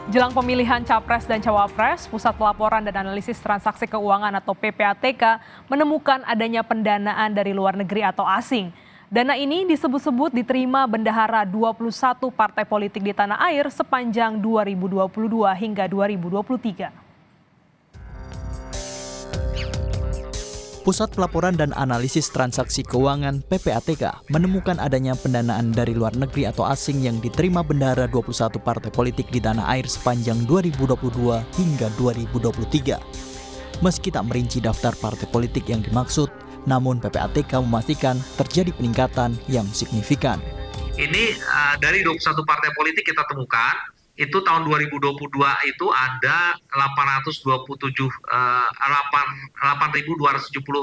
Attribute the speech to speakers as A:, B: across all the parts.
A: Jelang pemilihan Capres dan Cawapres, Pusat Pelaporan dan Analisis Transaksi Keuangan atau PPATK menemukan adanya pendanaan dari luar negeri atau asing. Dana ini disebut-sebut diterima bendahara 21 partai politik di tanah air sepanjang 2022 hingga 2023.
B: Pusat Pelaporan dan Analisis Transaksi Keuangan (PPATK) menemukan adanya pendanaan dari luar negeri atau asing yang diterima bendahara 21 partai politik di tanah air sepanjang 2022 hingga 2023. Meski tak merinci daftar partai politik yang dimaksud, namun PPATK memastikan terjadi peningkatan yang signifikan.
C: Ini dari 21 partai politik kita temukan, itu tahun 2022 itu ada 8.270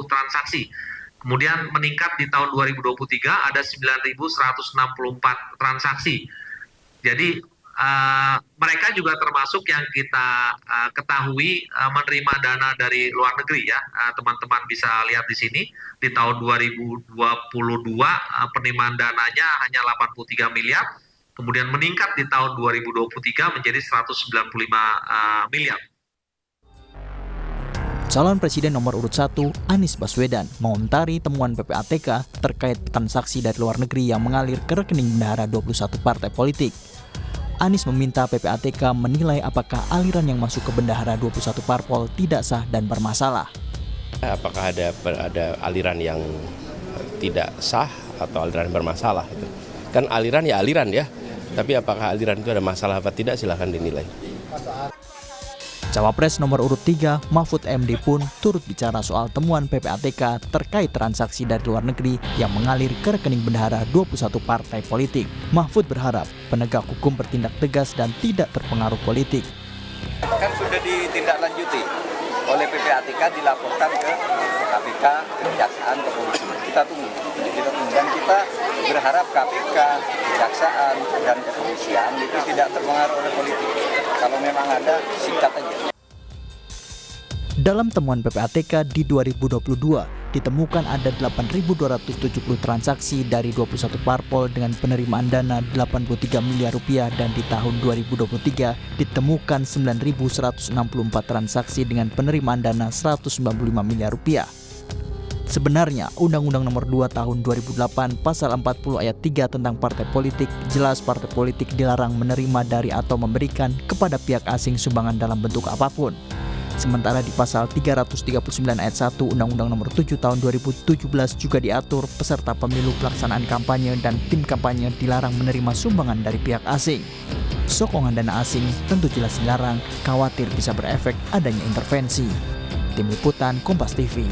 C: transaksi. Kemudian meningkat di tahun 2023 ada 9.164 transaksi. Jadi mereka juga termasuk yang kita ketahui menerima dana dari luar negeri ya. Teman-teman bisa lihat di sini di tahun 2022 penerimaan dananya hanya 83 miliar. Kemudian meningkat di tahun 2023 menjadi 195 miliar.
B: Calon Presiden nomor urut 1, Anies Baswedan, mengomentari temuan PPATK terkait transaksi dari luar negeri yang mengalir ke rekening bendahara 21 partai politik. Anies meminta PPATK menilai apakah aliran yang masuk ke bendahara 21 parpol tidak sah dan bermasalah.
D: Apakah ada aliran yang tidak sah atau aliran yang bermasalah? Kan aliran ya aliran ya. Tapi apakah aliran itu ada masalah apa tidak, silahkan dinilai.
B: Cawapres nomor urut 3, Mahfud MD pun turut bicara soal temuan PPATK terkait transaksi dari luar negeri yang mengalir ke rekening bendahara 21 partai politik. Mahfud berharap penegak hukum bertindak tegas dan tidak terpengaruh politik.
E: Kan sudah ditindaklanjuti oleh PPATK, dilaporkan ke KPK, Kejaksaan, ke polisi. Kita tunggu dan kita berharap KPK, Kejaksaan, dan kepolisian itu tidak terpengaruh oleh politik. Kalau memang ada, singkat aja.
B: Dalam temuan PPATK di 2022, ditemukan ada 8.270 transaksi dari 21 parpol dengan penerimaan dana 83 miliar rupiah dan di tahun 2023 ditemukan 9.164 transaksi dengan penerimaan dana 195 miliar rupiah. Sebenarnya, Undang-Undang Nomor 2 Tahun 2008 Pasal 40 Ayat 3 tentang partai politik jelas partai politik dilarang menerima dari atau memberikan kepada pihak asing sumbangan dalam bentuk apapun. Sementara di Pasal 339 Ayat 1 Undang-Undang Nomor 7 Tahun 2017 juga diatur peserta pemilu pelaksanaan kampanye dan tim kampanye dilarang menerima sumbangan dari pihak asing. Sokongan dana asing tentu jelas dilarang, khawatir bisa berefek adanya intervensi. Tim Liputan Kompas TV.